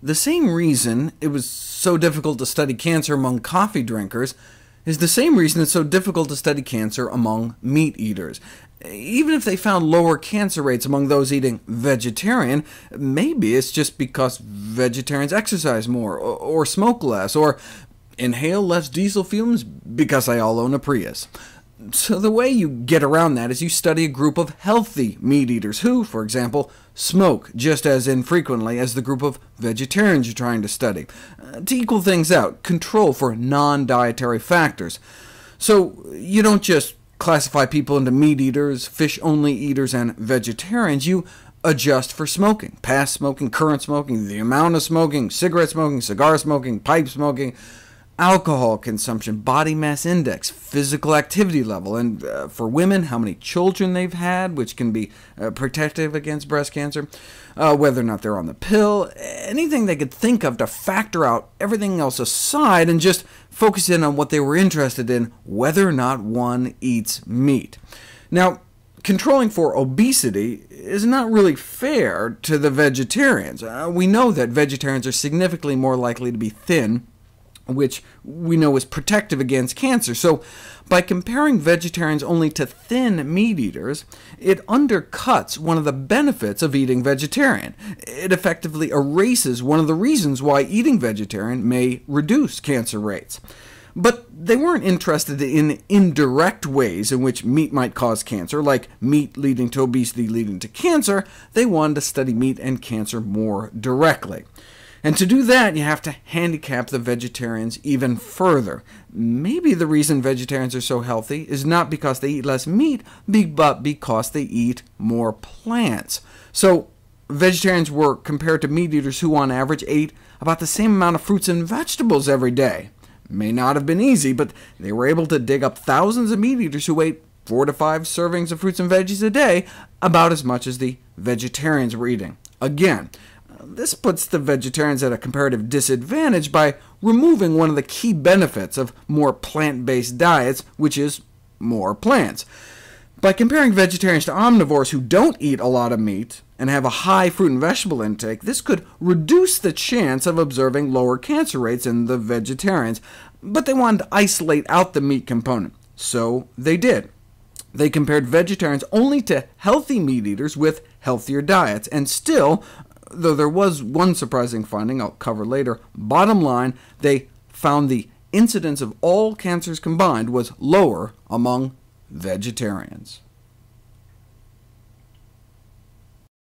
The same reason it was so difficult to study cancer among coffee drinkers is the same reason it's so difficult to study cancer among meat eaters. Even if they found lower cancer rates among those eating vegetarian, maybe it's just because vegetarians exercise more, or smoke less, or inhale less diesel fumes because they all own a Prius. So the way you get around that is you study a group of healthy meat eaters who, for example, smoke just as infrequently as the group of vegetarians you're trying to study, to equal things out, control for non-dietary factors. So you don't just classify people into meat eaters, fish-only eaters, and vegetarians. You adjust for smoking, past smoking, current smoking, the amount of smoking, cigarette smoking, cigar smoking, pipe smoking, alcohol consumption, body mass index, physical activity level, and for women, how many children they've had, which can be protective against breast cancer, whether or not they're on the pill, anything they could think of to factor out everything else aside and just focus in on what they were interested in, whether or not one eats meat. Now, controlling for obesity is not really fair to the vegetarians. We know that vegetarians are significantly more likely to be thin, which we know is protective against cancer. So by comparing vegetarians only to thin meat eaters, it undercuts one of the benefits of eating vegetarian. It effectively erases one of the reasons why eating vegetarian may reduce cancer rates. But they weren't interested in indirect ways in which meat might cause cancer, like meat leading to obesity leading to cancer. They wanted to study meat and cancer more directly. And to do that, you have to handicap the vegetarians even further. Maybe the reason vegetarians are so healthy is not because they eat less meat, but because they eat more plants. So vegetarians were compared to meat eaters who on average ate about the same amount of fruits and vegetables every day. May not have been easy, but they were able to dig up thousands of meat eaters who ate 4 to 5 servings of fruits and veggies a day, about as much as the vegetarians were eating. Again, this puts the vegetarians at a comparative disadvantage by removing one of the key benefits of more plant-based diets, which is more plants. By comparing vegetarians to omnivores who don't eat a lot of meat and have a high fruit and vegetable intake, this could reduce the chance of observing lower cancer rates in the vegetarians, but they wanted to isolate out the meat component, so they did. They compared vegetarians only to healthy meat eaters with healthier diets, and still, though there was one surprising finding I'll cover later, bottom line, they found the incidence of all cancers combined was lower among vegetarians.